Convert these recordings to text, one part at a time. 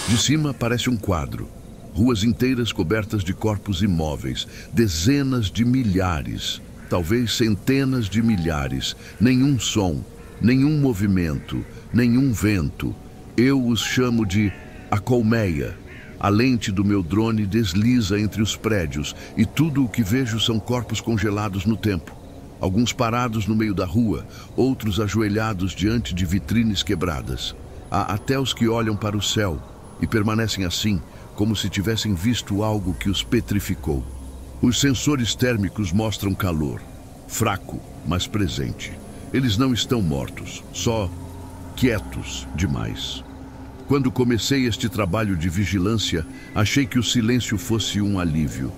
De cima parece um quadro. Ruas inteiras cobertas de corpos imóveis, dezenas de milhares, talvez centenas de milhares, nenhum som, nenhum movimento, nenhum vento. Eu os chamo de a colmeia. A lente do meu drone desliza entre os prédios e tudo o que vejo são corpos congelados no tempo. Alguns parados no meio da rua, outros ajoelhados diante de vitrines quebradas. Há até os que olham para o céu e permanecem assim, como se tivessem visto algo que os petrificou. Os sensores térmicos mostram calor, fraco, mas presente. Eles não estão mortos, só quietos demais. Quando comecei este trabalho de vigilância, achei que o silêncio fosse um alívio.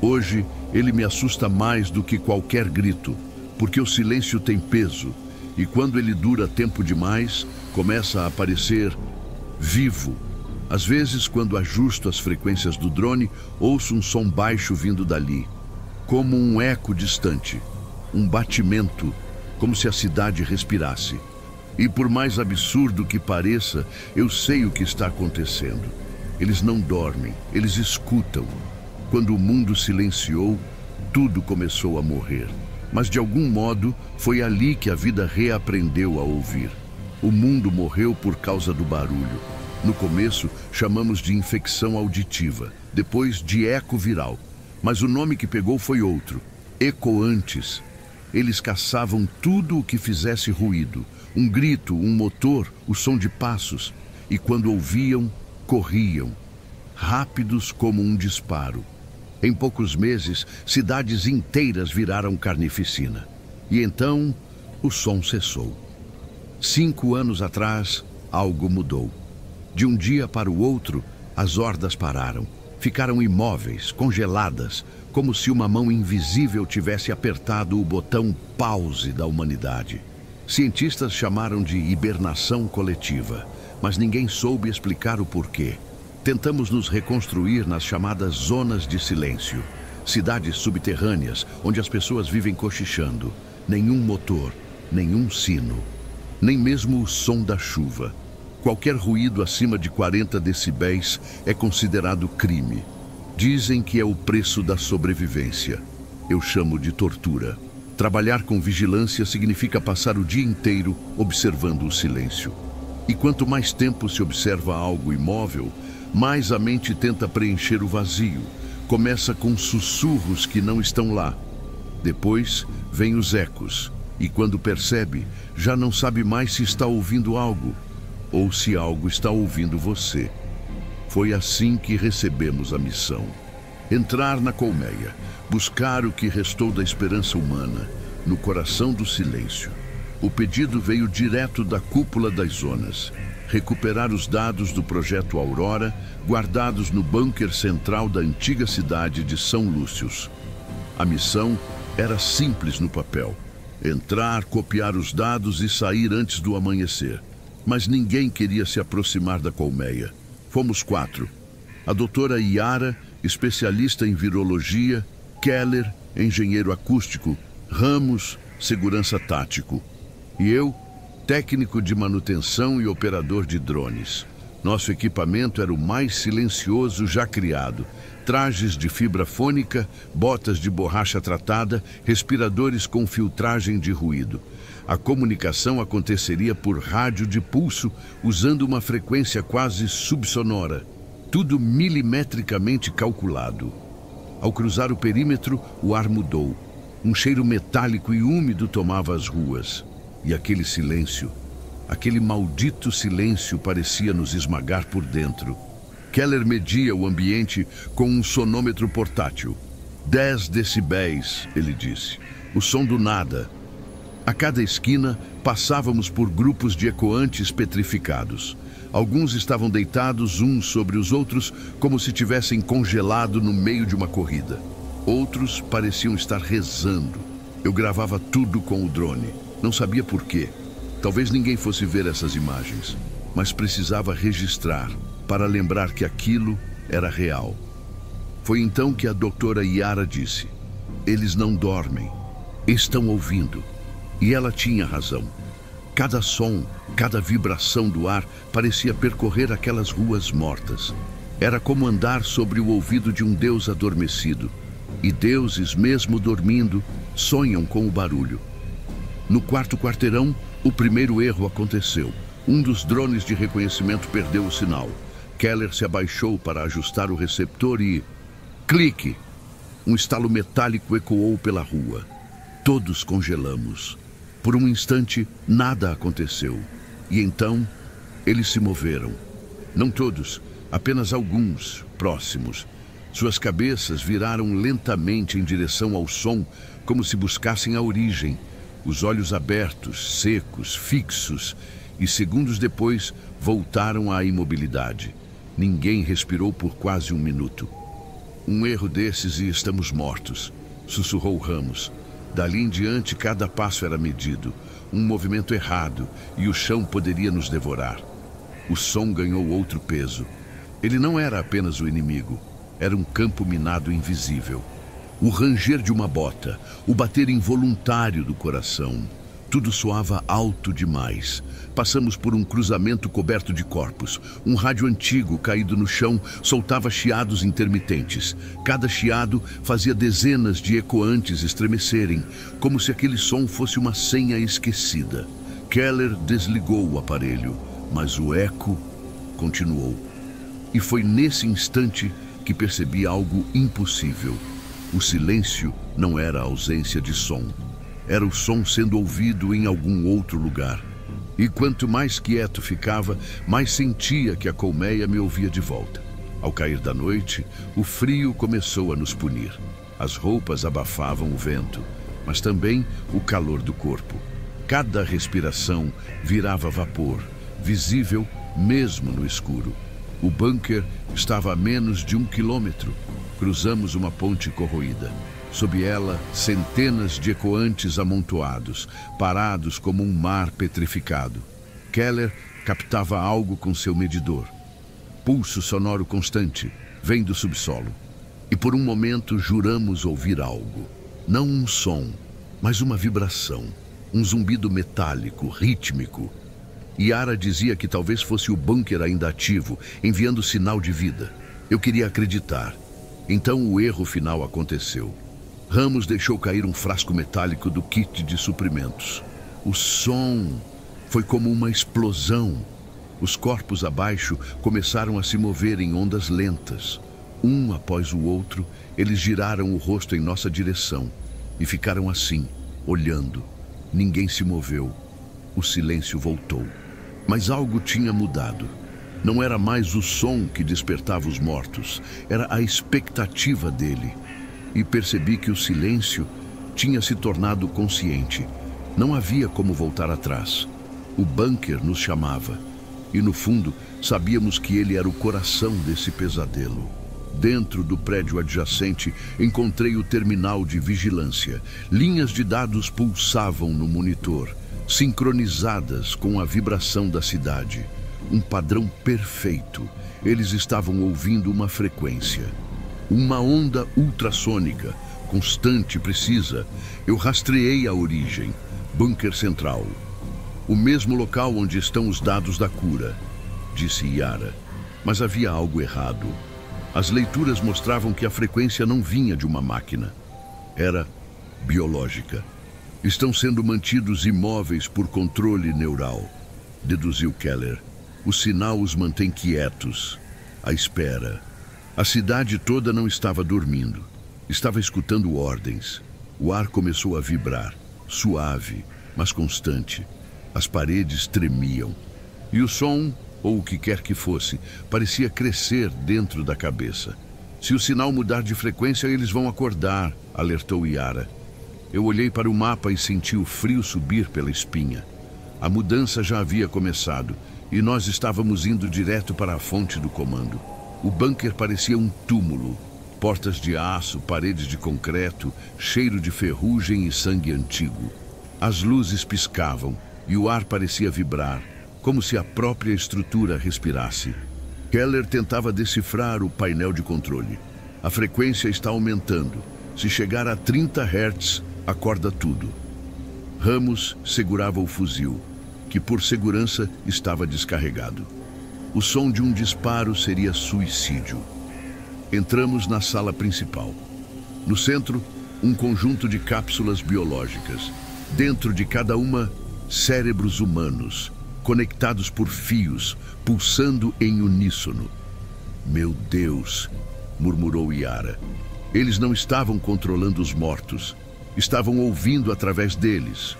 Hoje, ele me assusta mais do que qualquer grito, porque o silêncio tem peso, e quando ele dura tempo demais, começa a parecer vivo. Às vezes, quando ajusto as frequências do drone, ouço um som baixo vindo dali, como um eco distante, um batimento, como se a cidade respirasse. E por mais absurdo que pareça, eu sei o que está acontecendo. Eles não dormem, eles escutam. Quando o mundo silenciou, tudo começou a morrer. Mas de algum modo, foi ali que a vida reaprendeu a ouvir. O mundo morreu por causa do barulho. No começo, chamamos de infecção auditiva, depois de eco viral. Mas o nome que pegou foi outro, ecoantes. Eles caçavam tudo o que fizesse ruído, um grito, um motor, o som de passos. E quando ouviam, corriam, rápidos como um disparo. Em poucos meses, cidades inteiras viraram carnificina. E então, o som cessou. 5 anos atrás, algo mudou. De um dia para o outro, as hordas pararam. Ficaram imóveis, congeladas, como se uma mão invisível tivesse apertado o botão pause da humanidade. Cientistas chamaram de hibernação coletiva, mas ninguém soube explicar o porquê. Tentamos nos reconstruir nas chamadas zonas de silêncio, cidades subterrâneas onde as pessoas vivem cochichando. Nenhum motor, nenhum sino, nem mesmo o som da chuva. Qualquer ruído acima de 40 decibéis é considerado crime. Dizem que é o preço da sobrevivência. Eu chamo de tortura. Trabalhar com vigilância significa passar o dia inteiro observando o silêncio. E quanto mais tempo se observa algo imóvel, mais a mente tenta preencher o vazio. Começa com sussurros que não estão lá. Depois vem os ecos, e quando percebe, já não sabe mais se está ouvindo algo, ou se algo está ouvindo você. Foi assim que recebemos a missão. Entrar na colmeia, buscar o que restou da esperança humana, no coração do silêncio. O pedido veio direto da cúpula das zonas. Recuperar os dados do projeto Aurora, guardados no bunker central da antiga cidade de São Lúcius. A missão era simples no papel. Entrar, copiar os dados e sair antes do amanhecer. Mas ninguém queria se aproximar da colmeia. Fomos 4. A doutora Yara, especialista em virologia, Keller, engenheiro acústico, Ramos, segurança tático. E eu, técnico de manutenção e operador de drones. Nosso equipamento era o mais silencioso já criado. Trajes de fibra fônica, botas de borracha tratada, respiradores com filtragem de ruído. A comunicação aconteceria por rádio de pulso, usando uma frequência quase subsonora. Tudo milimetricamente calculado. Ao cruzar o perímetro, o ar mudou. Um cheiro metálico e úmido tomava as ruas. E aquele silêncio, aquele maldito silêncio parecia nos esmagar por dentro. Keller media o ambiente com um sonômetro portátil. 10 decibéis, ele disse. O som do nada. A cada esquina, passávamos por grupos de ecoantes petrificados. Alguns estavam deitados uns sobre os outros, como se tivessem congelado no meio de uma corrida. Outros pareciam estar rezando. Eu gravava tudo com o drone. Não sabia por quê. Talvez ninguém fosse ver essas imagens, mas precisava registrar para lembrar que aquilo era real. Foi então que a doutora Yara disse: "Eles não dormem, estão ouvindo." E ela tinha razão. Cada som, cada vibração do ar parecia percorrer aquelas ruas mortas. Era como andar sobre o ouvido de um deus adormecido. E deuses, mesmo dormindo, sonham com o barulho. No quarto quarteirão, o primeiro erro aconteceu. Um dos drones de reconhecimento perdeu o sinal. Keller se abaixou para ajustar o receptor e... clique! Um estalo metálico ecoou pela rua. Todos congelamos. Por um instante, nada aconteceu. E então, eles se moveram. Não todos, apenas alguns, próximos. Suas cabeças viraram lentamente em direção ao som, como se buscassem a origem. Os olhos abertos, secos, fixos, e segundos depois voltaram à imobilidade. Ninguém respirou por quase um minuto. Um erro desses e estamos mortos, sussurrou Ramos. Dali em diante, cada passo era medido. Um movimento errado e o chão poderia nos devorar. O som ganhou outro peso. Ele não era apenas o inimigo. Era um campo minado invisível. O ranger de uma bota, o bater involuntário do coração. Tudo soava alto demais. Passamos por um cruzamento coberto de corpos. Um rádio antigo caído no chão soltava chiados intermitentes. Cada chiado fazia dezenas de ecoantes estremecerem, como se aquele som fosse uma senha esquecida. Keller desligou o aparelho, mas o eco continuou. E foi nesse instante que percebi algo impossível. O silêncio não era a ausência de som. Era o som sendo ouvido em algum outro lugar. E quanto mais quieto ficava, mais sentia que a colmeia me ouvia de volta. Ao cair da noite, o frio começou a nos punir. As roupas abafavam o vento, mas também o calor do corpo. Cada respiração virava vapor, visível mesmo no escuro. O bunker estava a menos de 1 quilômetro. Cruzamos uma ponte corroída. Sob ela, centenas de ecoantes amontoados, parados como um mar petrificado. Keller captava algo com seu medidor. Pulso sonoro constante, vem do subsolo. E por um momento juramos ouvir algo. Não um som, mas uma vibração. Um zumbido metálico, rítmico. Yara dizia que talvez fosse o bunker ainda ativo, enviando sinal de vida. Eu queria acreditar. Então o erro final aconteceu. Ramos deixou cair um frasco metálico do kit de suprimentos. O som foi como uma explosão. Os corpos abaixo começaram a se mover em ondas lentas. Um após o outro, eles giraram o rosto em nossa direção e ficaram assim, olhando. Ninguém se moveu. O silêncio voltou. Mas algo tinha mudado. Não era mais o som que despertava os mortos, era a expectativa dele. E percebi que o silêncio tinha se tornado consciente. Não havia como voltar atrás. O bunker nos chamava. E no fundo, sabíamos que ele era o coração desse pesadelo. Dentro do prédio adjacente, encontrei o terminal de vigilância. Linhas de dados pulsavam no monitor, sincronizadas com a vibração da cidade. Um padrão perfeito. Eles estavam ouvindo uma frequência. Uma onda ultrassônica, constante e precisa. Eu rastreei a origem. Bunker Central. O mesmo local onde estão os dados da cura, disse Yara. Mas havia algo errado. As leituras mostravam que a frequência não vinha de uma máquina. Era biológica. Estão sendo mantidos imóveis por controle neural, deduziu Keller. O sinal os mantém quietos, à espera. A cidade toda não estava dormindo. Estava escutando ordens. O ar começou a vibrar, suave, mas constante. As paredes tremiam. E o som, ou o que quer que fosse, parecia crescer dentro da cabeça. Se o sinal mudar de frequência, eles vão acordar, alertou Yara. Eu olhei para o mapa e senti o frio subir pela espinha. A mudança já havia começado, e nós estávamos indo direto para a fonte do comando. O bunker parecia um túmulo. Portas de aço, paredes de concreto, cheiro de ferrugem e sangue antigo. As luzes piscavam e o ar parecia vibrar, como se a própria estrutura respirasse. Keller tentava decifrar o painel de controle. A frequência está aumentando. Se chegar a 30 Hz, acorda tudo. Ramos segurava o fuzil. que por segurança estava descarregado. O som de um disparo seria suicídio. Entramos na sala principal. No centro, um conjunto de cápsulas biológicas. Dentro de cada uma, cérebros humanos, conectados por fios, pulsando em uníssono. Meu Deus, murmurou Yara. Eles não estavam controlando os mortos. Estavam ouvindo através deles.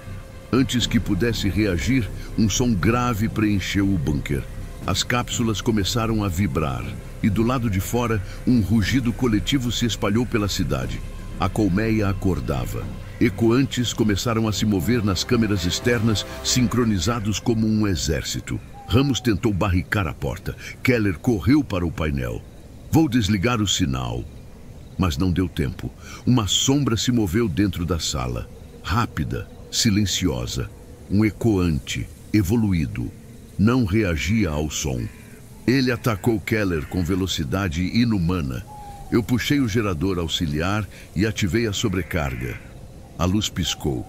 Antes que pudesse reagir, um som grave preencheu o bunker. As cápsulas começaram a vibrar e do lado de fora, um rugido coletivo se espalhou pela cidade. A colmeia acordava. Ecoantes começaram a se mover nas câmeras externas, sincronizados como um exército. Ramos tentou barricar a porta. Keller correu para o painel. Vou desligar o sinal. Mas não deu tempo. Uma sombra se moveu dentro da sala. Rápida, silenciosa. Um ecoante, evoluído. Não reagia ao som. Ele atacou Keller com velocidade inumana. Eu puxei o gerador auxiliar e ativei a sobrecarga. A luz piscou.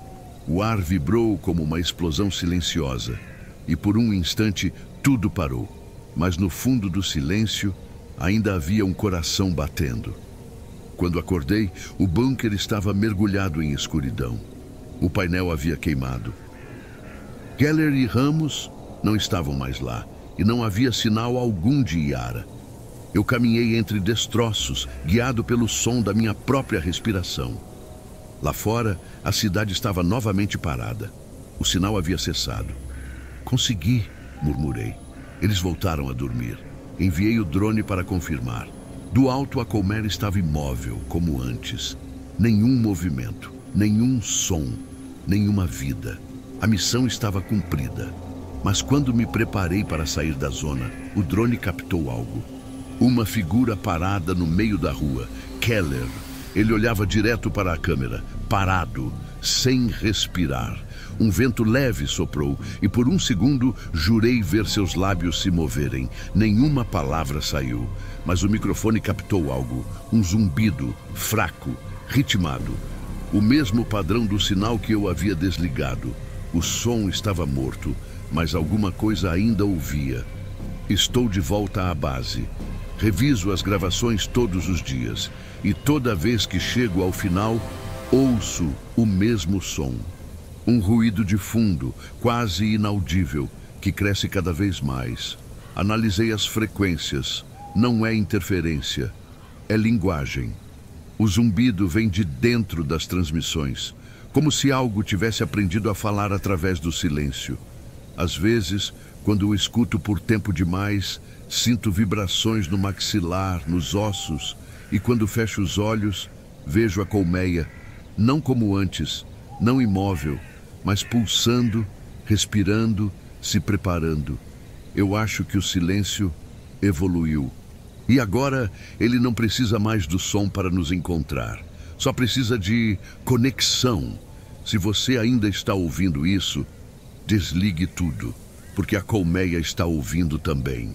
O ar vibrou como uma explosão silenciosa. E por um instante, tudo parou. Mas no fundo do silêncio, ainda havia um coração batendo. Quando acordei, o bunker estava mergulhado em escuridão. O painel havia queimado. Keller e Ramos não estavam mais lá, e não havia sinal algum de Yara. Eu caminhei entre destroços, guiado pelo som da minha própria respiração. Lá fora, a cidade estava novamente parada. O sinal havia cessado. Consegui, murmurei. Eles voltaram a dormir. Enviei o drone para confirmar. Do alto, a colmeia estava imóvel, como antes. Nenhum movimento, nenhum som, nenhuma vida. A missão estava cumprida. Mas quando me preparei para sair da zona, o drone captou algo. Uma figura parada no meio da rua. Keller. Ele olhava direto para a câmera, parado, sem respirar. Um vento leve soprou e por um segundo jurei ver seus lábios se moverem. Nenhuma palavra saiu, mas o microfone captou algo. Um zumbido, fraco, ritmado. O mesmo padrão do sinal que eu havia desligado. O som estava morto, mas alguma coisa ainda ouvia. Estou de volta à base. Reviso as gravações todos os dias. E toda vez que chego ao final, ouço o mesmo som. Um ruído de fundo, quase inaudível, que cresce cada vez mais. Analisei as frequências. Não é interferência, é linguagem. O zumbido vem de dentro das transmissões, como se algo tivesse aprendido a falar através do silêncio. Às vezes, quando o escuto por tempo demais, sinto vibrações no maxilar, nos ossos, e quando fecho os olhos, vejo a colmeia, não como antes, não imóvel, mas pulsando, respirando, se preparando. Eu acho que o silêncio evoluiu. E agora ele não precisa mais do som para nos encontrar. Só precisa de conexão. Se você ainda está ouvindo isso, desligue tudo, porque a colmeia está ouvindo também.